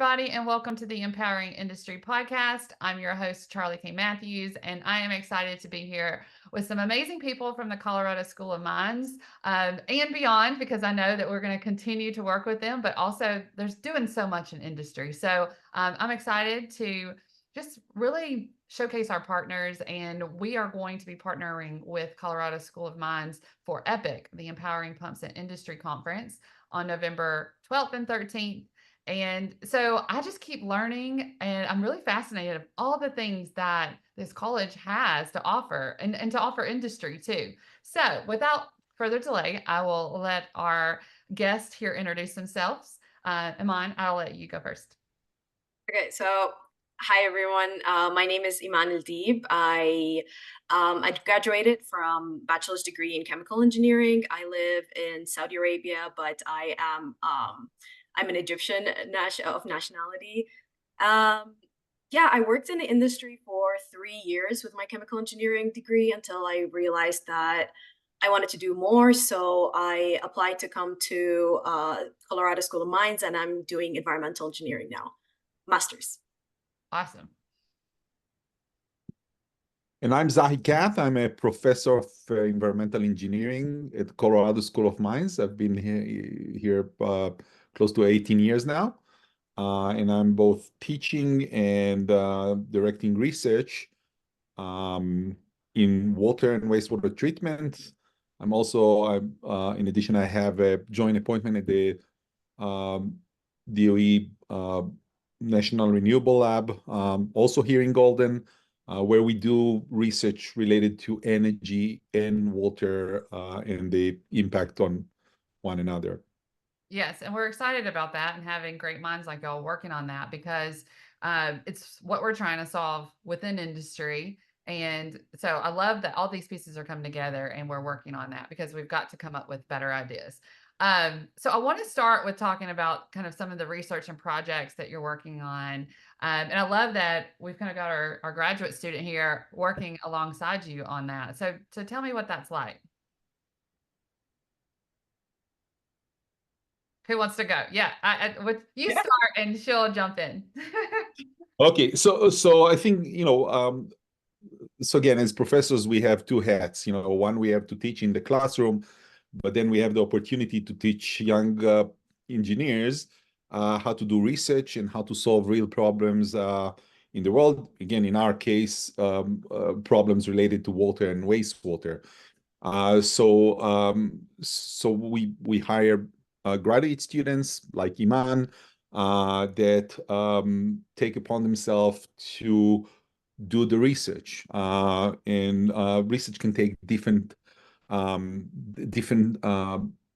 everybody, and welcome to the Empowering Industry Podcast. I'm your host, Charlie K. Matthews, and I am excited to be here with some amazing people from the Colorado School of Mines and beyond, because I know that we're going to continue to work with them, but also there's doing so much in industry. So I'm excited to just really showcase our partners, and we are going to be partnering with Colorado School of Mines for EPIC, the Empowering Pumps and Industry Conference, on November 12th and 13th. And so I just keep learning, and I'm really fascinated of all the things that this college has to offer and to offer industry too. So without further delay, I will let our guest here introduce themselves. Iman, I'll let you go first. Okay, so hi everyone. My name is Iman Eldib. I graduated from bachelor's degree in chemical engineering. I live in Saudi Arabia, but I'm an Egyptian of nationality. Yeah, I worked in the industry for 3 years with my chemical engineering degree until I realized that I wanted to do more. So I applied to come to Colorado School of Mines, and I'm doing environmental engineering now. Master's. Awesome. And I'm Tzahi Cath. I'm a professor of environmental engineering at Colorado School of Mines. I've been here close to 18 years now. And I'm both teaching and directing research in water and wastewater treatment. I'm also, in addition, I have a joint appointment at the DOE National Renewable Lab, also here in Golden, where we do research related to energy and water and the impact on one another. Yes, and we're excited about that and having great minds like y'all working on that, because it's what we're trying to solve within industry. And so I love that all these pieces are coming together and we're working on that, because we've got to come up with better ideas. So I want to start with talking about kind of some of the research and projects that you're working on. And I love that we've kind of got our graduate student here working alongside you on that. So tell me what that's like. Who wants to go? Yeah, you start and she'll jump in. Okay, so I think, so again, as professors, we have two hats. One, we have to teach in the classroom, but then we have the opportunity to teach young engineers how to do research and how to solve real problems in the world. Again, in our case, problems related to water and wastewater. So we hire graduate students like Iman that take upon themselves to do the research, and research can take different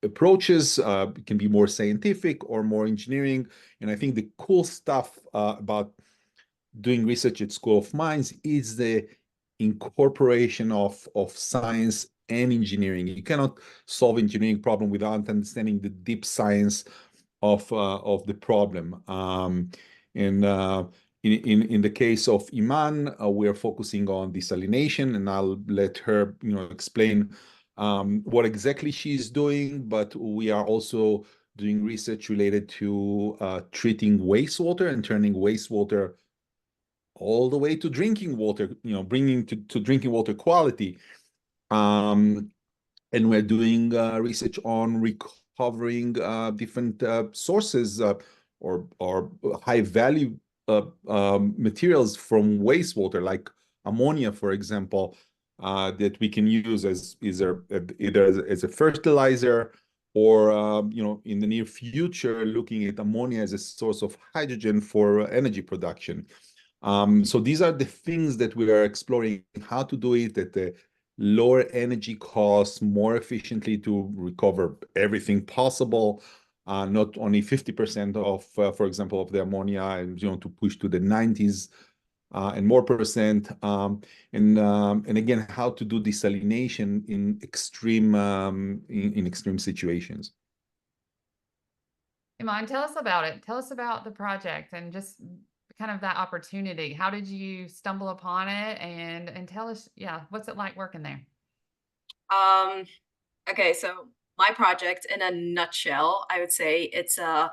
approaches. It can be more scientific or more engineering. And I think the cool stuff about doing research at School of Mines is the incorporation of science and engineering. You cannot solve engineering problem without understanding the deep science of the problem. In the case of Iman, we're focusing on desalination, and I'll let her explain what exactly she's doing. But we are also doing research related to treating wastewater and turning wastewater all the way to drinking water, bringing to drinking water quality. And we're doing research on recovering different sources or high value materials from wastewater, like ammonia, for example, that we can use as either as a fertilizer, or in the near future, looking at ammonia as a source of hydrogen for energy production. So these are the things that we are exploring, how to do it at the lower energy costs, more efficiently, to recover everything possible, not only 50% of, for example, of the ammonia, and to push to the 90s and more percent, and again, how to do desalination in extreme situations. Iman, tell us about it. Tell us about the project and just kind of that opportunity. How did you stumble upon it? And tell us, what's it like working there? Okay, so my project, in a nutshell, I would say it's a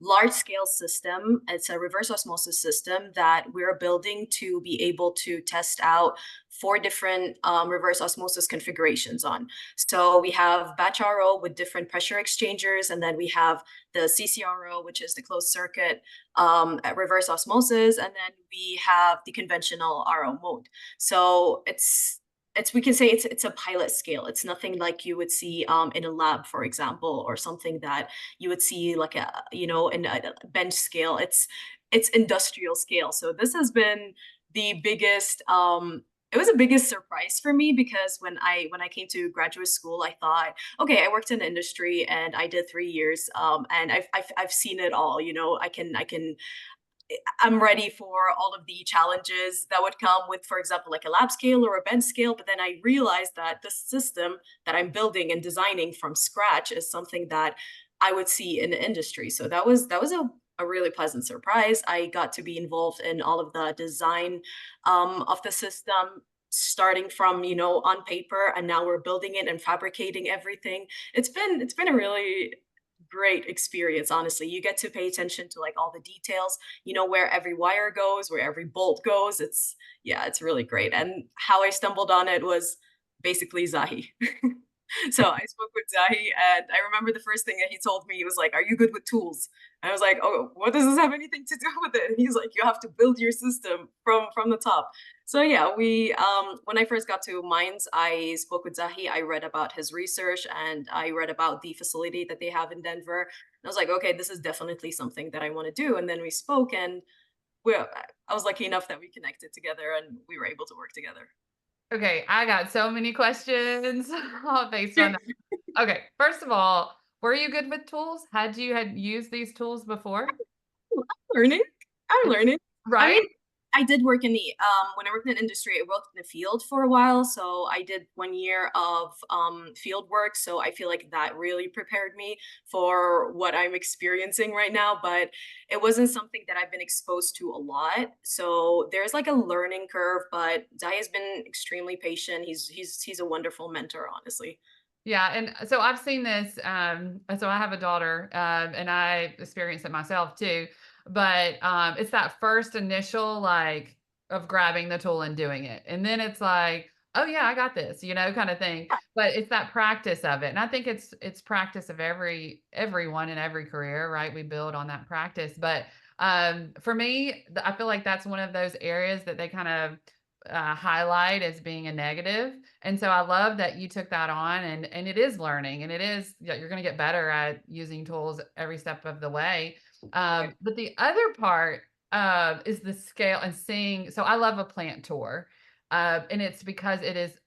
large-scale system. It's a reverse osmosis system that we're building to be able to test out 4 different reverse osmosis configurations on. So we have batch RO with different pressure exchangers, and then we have the CCRO, which is the closed circuit reverse osmosis, and then we have the conventional RO mode. So we can say it's a pilot scale. It's nothing like you would see in a lab, for example, or something that you would see like in a bench scale. It's industrial scale. So this has been the biggest it was the biggest surprise for me, because when I came to graduate school, I thought, okay, I worked in the industry and I did 3 years, and I've seen it all. I'm ready for all of the challenges that would come with, for example, like a lab scale or a bench scale. But then I realized that the system that I'm building and designing from scratch is something that I would see in the industry. So that was a really pleasant surprise. I got to be involved in all of the design of the system, starting from on paper, and now we're building it and fabricating everything. It's been a really great experience. Honestly, you get to pay attention to like all the details, where every wire goes, where every bolt goes. It's really great. And how I stumbled on it was basically Tzahi. So I spoke with Tzahi, and I remember the first thing that he told me, he was like, "Are you good with tools?" And I was like, "Oh, what does this have anything to do with it?" And he's like, "You have to build your system from the top." So yeah, we when I first got to Mines, I spoke with Tzahi. I read about his research, and I read about the facility that they have in Denver. And I was like, okay, this is definitely something that I want to do. And then we spoke, and I was lucky enough that we connected together and we were able to work together. Okay, I got so many questions based on that. Okay, first of all, were you good with tools? Had used these tools before? I'm learning. I'm learning. I Right? mean, I did work in the when I worked in industry, I worked in the field for a while. So I did 1 year of field work. So I feel like that really prepared me for what I'm experiencing right now. But it wasn't something that I've been exposed to a lot. So there's like a learning curve. But Zai has been extremely patient. He's a wonderful mentor, honestly. Yeah, and so I've seen this, so I have a daughter, and I experienced it myself too, but, it's that first initial, like, of grabbing the tool and doing it, and then it's like, "Oh, yeah, I got this," kinda thing, but it's that practice of it, and I think it's practice of everyone in every career, right? We build on that practice, but, for me, I feel like that's one of those areas that they kind of, highlight as being a negative, and so I love that you took that on, and it is learning, and it is, yeah, you're going to get better at using tools every step of the way. Right. But the other part is the scale and seeing. So I love a plant tour. And it's because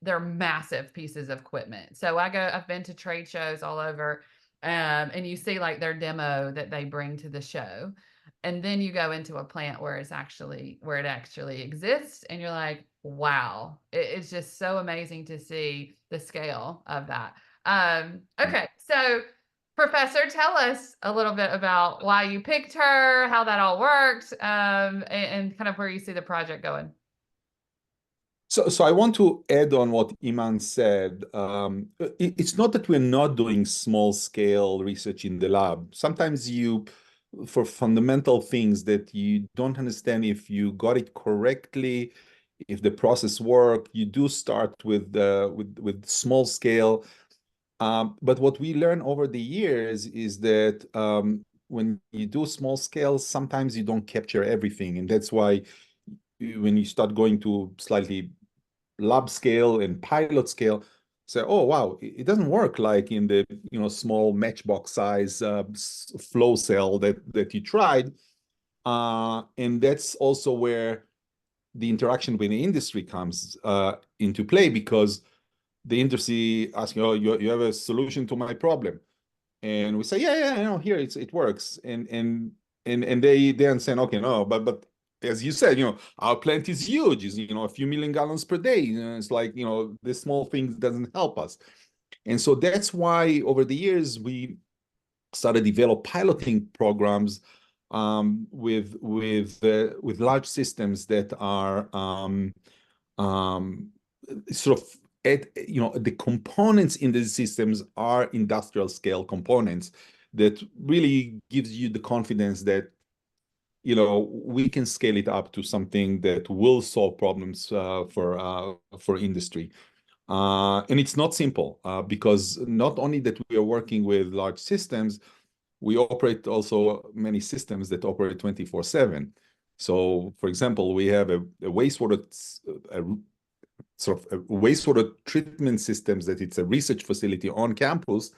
they're massive pieces of equipment. So I've been to trade shows all over, and you see like their demo that they bring to the show. And then you go into a plant where it actually exists, and you're like, wow, it's just so amazing to see the scale of that. Okay, so Professor, tell us a little bit about why you picked her, how that all worked, and kind of where you see the project going. So I want to add on what Iman said. It's not that we're not doing small scale research in the lab. Sometimes for fundamental things that you don't understand if you got it correctly, if the process work, you do start with small scale. But what we learn over the years is that when you do small scale, sometimes you don't capture everything, and that's why when you start going to slightly lab scale and pilot scale, say, oh wow, it doesn't work like in the small matchbox size flow cell that you tried, and that's also where the interaction with the industry comes into play, because the industry asking, oh, you have a solution to my problem, and we say, yeah, here it works, and they then say, okay, no, but as you said, our plant is huge, is a few million gallons per day. It's like, this small thing doesn't help us. And so that's why over the years we started develop piloting programs with large systems that are sort of the components in the systems are industrial scale components that really gives you the confidence that, you know, we can scale it up to something that will solve problems for industry. And it's not simple because not only that we are working with large systems, we operate also many systems that operate 24/7. So, for example, we have a wastewater sort of a wastewater treatment systems that it's a research facility on campus.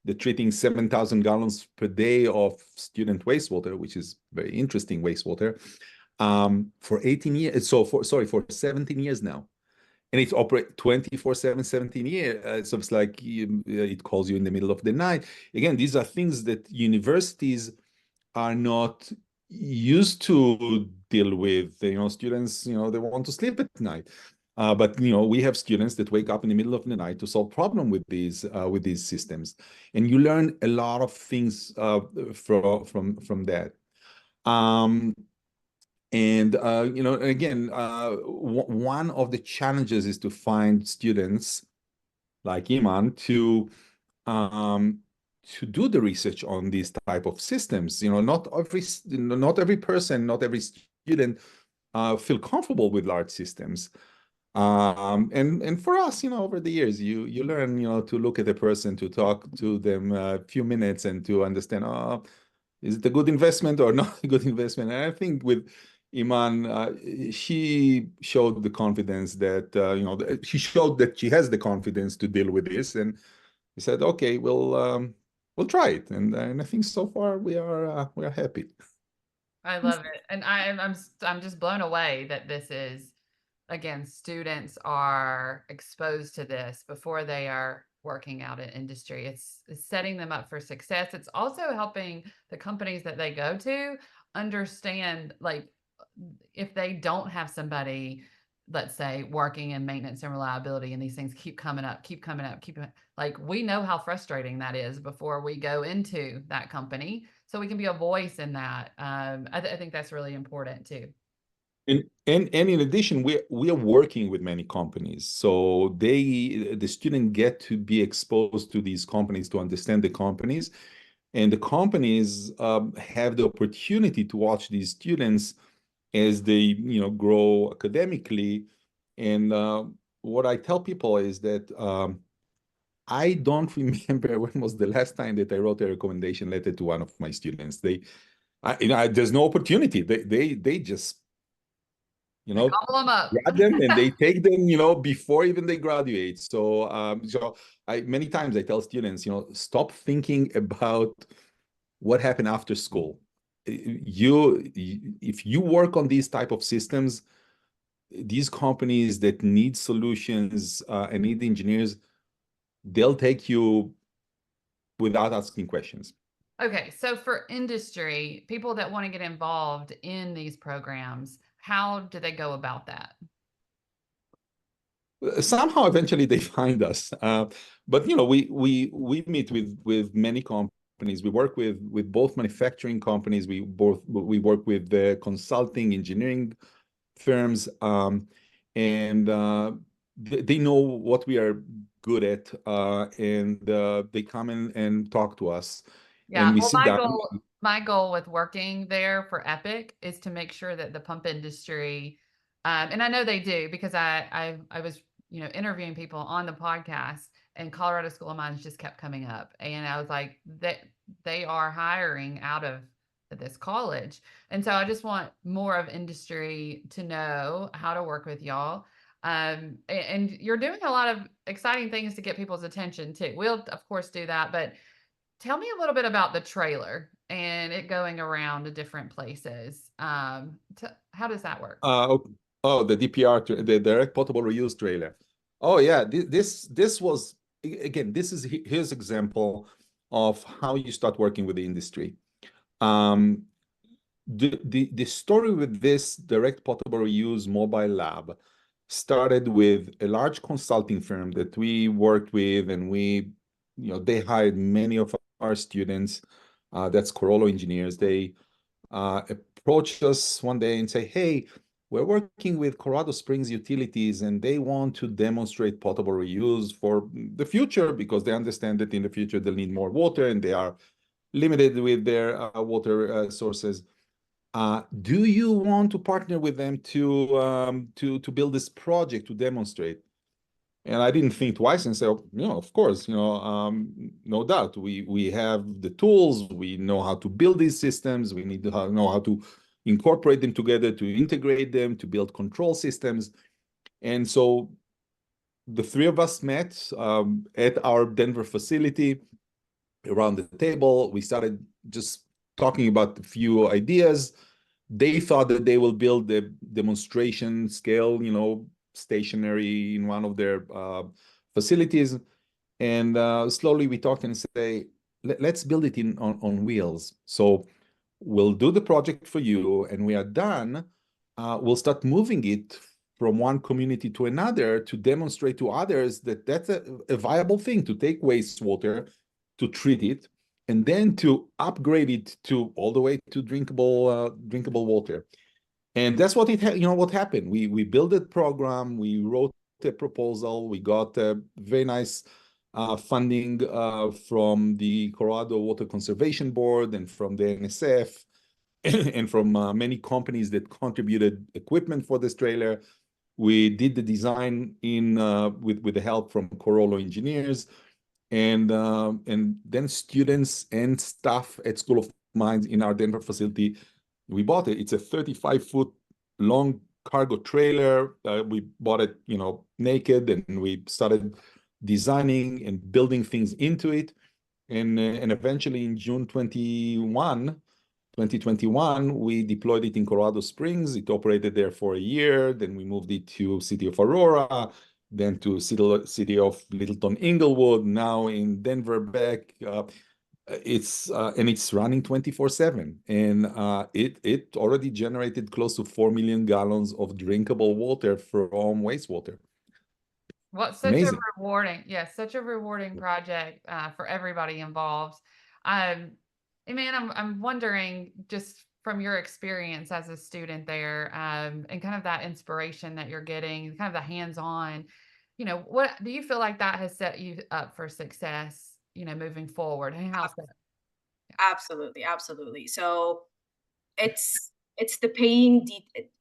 They're treating 7,000 gallons per day of student wastewater, which is very interesting wastewater, for 18 years. So for 17 years now. And it's operate 24/7, 17 years. So it's like it calls you in the middle of the night. Again, these are things that universities are not used to deal with. You know, students, you know, they want to sleep at night. But you know, we have students that wake up in the middle of the night to solve problem with these systems, and you learn a lot of things from that. And you know, again, one of the challenges is to find students like Iman to do the research on these type of systems. You know, not every person, not every student feel comfortable with large systems. And for us, you know, over the years, you learn, you know, to look at a person, to talk to them a few minutes, and to understand, oh, is it a good investment or not a good investment? And I think with Iman, she showed the confidence that you know, she showed that she has the confidence to deal with this, and we said, okay, we'll try it, and I think so far we are happy. I love it, and I'm just blown away that this is, again, students are exposed to this before they are working out in industry. It's setting them up for success. It's also helping the companies that they go to understand, like, if they don't have somebody, let's say, working in maintenance and reliability, and these things keep coming up, like, we know how frustrating that is before we go into that company. So we can be a voice in that. I think that's really important too. And in addition, we are working with many companies, so the student get to be exposed to these companies, to understand the companies, and the companies have the opportunity to watch these students as they, you know, grow academically. And what I tell people is that I don't remember when was the last time that I wrote a recommendation letter to one of my students. You know, there's no opportunity. They just, you know, Gobble them up. grab them and they take them, you know, before even they graduate. So many times I tell students, you know, stop thinking about what happened after school. If you work on these type of systems, these companies that need solutions and need engineers, they'll take you without asking questions. Okay, so for industry, people that want to get involved in these programs, how do they go about that? Somehow, eventually, they find us. But you know, we meet with many companies. We work with both manufacturing companies. We work with the consulting engineering firms, and they know what we are good at, and they come in and talk to us, Yeah, and we well, sit down. my goal with working there for Epic is to make sure that the pump industry, and I know they do, because I was, you know, interviewing people on the podcast, and Colorado School of Mines just kept coming up, and I was like, they are hiring out of this college, and so I just want more of industry to know how to work with y'all. And you're doing a lot of exciting things to get people's attention too. We'll of course do that, but tell me a little bit about the trailer and it going around to different places. How does that work? The DPR, the direct potable reuse trailer. Oh yeah, this was, again, here's example of how you start working with the industry. The story with this direct potable reuse mobile lab started with a large consulting firm that we worked with, and they hired many of our students. That's Corollo engineers. They approached us one day and say, hey, we're working with Colorado Springs Utilities, and they want to demonstrate potable reuse for the future, because they understand that in the future they'll need more water, and they are limited with their water sources. Do you want to partner with them to build this project to demonstrate? And I didn't think twice and said, oh, of course, no doubt. We have the tools, we know how to build these systems, we need to know how to incorporate them together, to integrate them, to build control systems. And so the three of us met at our Denver facility around the table. We started just talking about a few ideas. They thought that they will build a demonstration scale, stationary in one of their facilities. And slowly we talked and say, let's build it on wheels. So we'll do the project for you, and we are done. We'll start moving it from one community to another to demonstrate to others that that's a viable thing, to take wastewater, to treat it, and then to upgrade it to all the way to drinkable water. And that's what what happened. We built a program, we wrote a proposal, we got a very nice funding from the Colorado Water Conservation Board and from the NSF and from many companies that contributed equipment for this trailer. We did the design with the help from Corollo engineers, and then students and staff at School of Mines in our Denver facility, we bought it. It's a 35-foot long cargo trailer. We bought it, naked, and we started designing and building things into it. And eventually in June 2021, we deployed it in Colorado Springs. It operated there for a year. Then we moved it to city of Aurora, then to city of Littleton Inglewood, now in Denver back. It's running 24/7, and it already generated close to 4 million gallons of drinkable water from wastewater. What such a rewarding, such a rewarding project for everybody involved. Man, I'm wondering, just from your experience as a student there, and kind of that inspiration that you're getting, kind of the hands-on, what do you feel like that has set you up for success, moving forward? And how's that? Absolutely. So it's the paying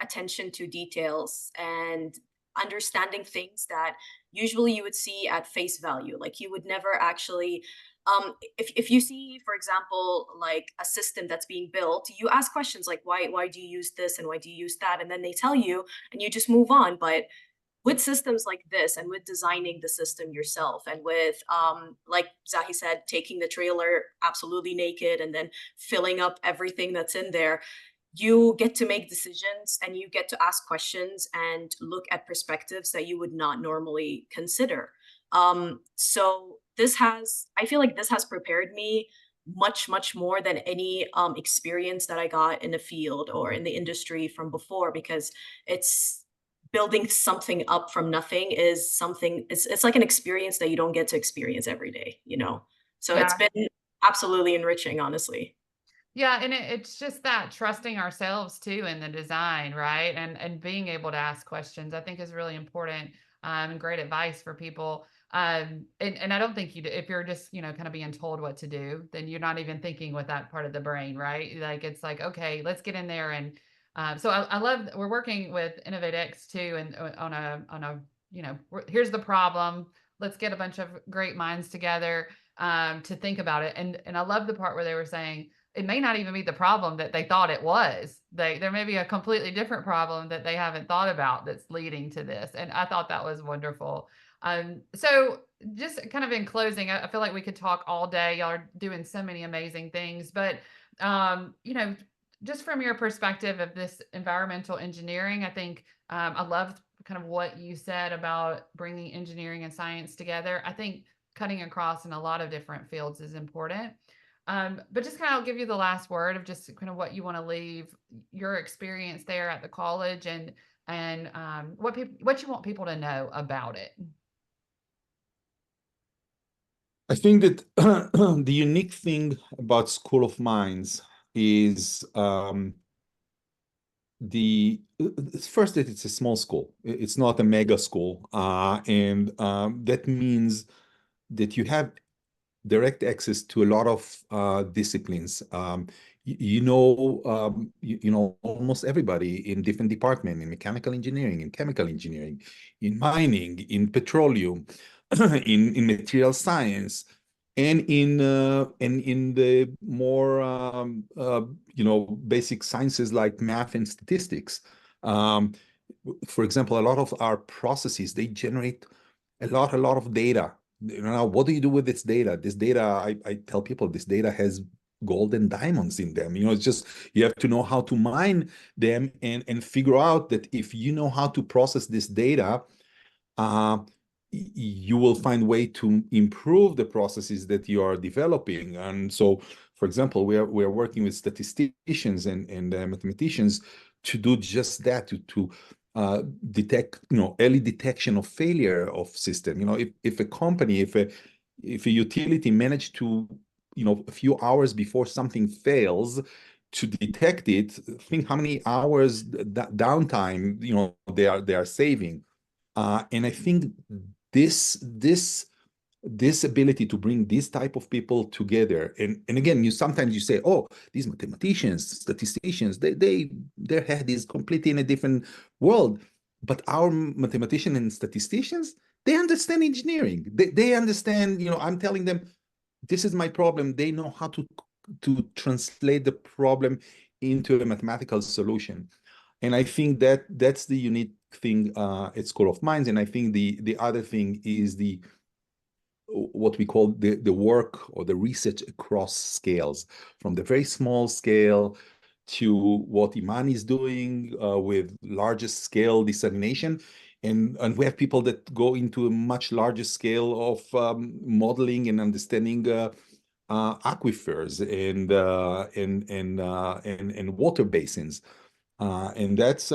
attention to details and understanding things that usually you would see at face value. Like you would never actually, if you see, for example, like a system that's being built, you ask questions like, why do you use this and why do you use that? And then they tell you and you just move on. But with systems like this, and with designing the system yourself, and with like Tzahi said, taking the trailer absolutely naked and then filling up everything that's in there, you get to make decisions and you get to ask questions and look at perspectives that you would not normally consider. So I feel like this has prepared me much more than any experience that I got in the field or in the industry from before, because it's building something up from nothing is something, it's like an experience that you don't get to experience every day, So it's been absolutely enriching, honestly. Yeah, and it's just that trusting ourselves too in the design, right? And being able to ask questions, I think, is really important, and great advice for people. And I don't think if you're just, kind of being told what to do, then you're not even thinking with that part of the brain, right? Like, it's like, okay, let's get in there. And so I love, we're working with WE2ST too, and on a, here's the problem. Let's get a bunch of great minds together to think about it. And I love the part where they were saying, it may not even be the problem that they thought it was. There may be a completely different problem that they haven't thought about that's leading to this. And I thought that was wonderful. So just kind of in closing, I feel like we could talk all day. Y'all are doing so many amazing things, but just from your perspective of this environmental engineering, I think I loved kind of what you said about bringing engineering and science together. I think cutting across in a lot of different fields is important. But just kind of, I'll give you the last word of just kind of what you want to leave your experience there at the college, and what you want people to know about it. I think that the unique thing about School of Mines is first that it's a small school. It's not a mega school, and that means that you have direct access to a lot of disciplines. You know almost everybody in different departments, in mechanical engineering, in chemical engineering, in mining, in petroleum, in material science, and in the more basic sciences like math and statistics. Um, for example, a lot of our processes, they generate a lot of data. Now, what do you do with this data? This data, I tell people, this data has gold and diamonds in them. It's just you have to know how to mine them and figure out that if you know how to process this data, uh, you will find way to improve the processes that you are developing. And so, for example, we are working with statisticians and mathematicians to do just that, to detect, early detection of failure of system. If a company, if a utility managed to, a few hours before something fails, to detect it, think how many hours downtime, they are saving. And I think this ability to bring this type of people together, and again, sometimes you say, oh, these mathematicians, statisticians, their head is completely in a different world. But our mathematicians and statisticians, they understand engineering. They understand, I'm telling them, this is my problem. They know how to translate the problem into a mathematical solution. And I think that's the unique thing at School of Mines. And I think the other thing is what we call the work or the research across scales, from the very small scale to what Iman is doing with largest scale desalination. And we have people that go into a much larger scale of modeling and understanding aquifers and water basins. And that's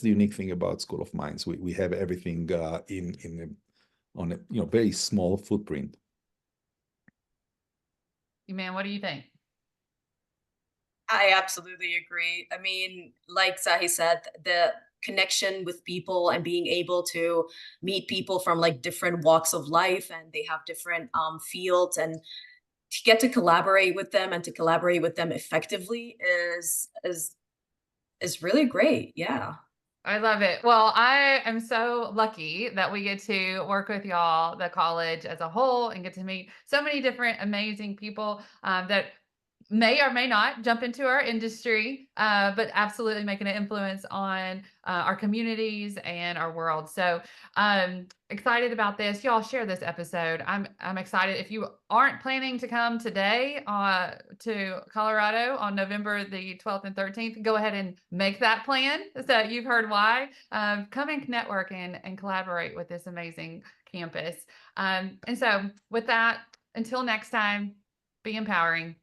the unique thing about School of Mines. We have everything on a very small footprint. Man, what do you think? I absolutely agree. I mean, like Tzahi said, the connection with people and being able to meet people from like different walks of life, and they have different fields, and to get to collaborate with them and to collaborate with them effectively is really great. Yeah. I love it. Well, I am so lucky that we get to work with y'all, the college as a whole, and get to meet so many different amazing people that may or may not jump into our industry, but absolutely making an influence on our communities and our world. So excited about this. Y'all share this episode. I'm excited. If you aren't planning to come today to Colorado on November the 12th and 13th, go ahead and make that plan. So you've heard why. Come and network and collaborate with this amazing campus. And so with that, until next time, be empowering.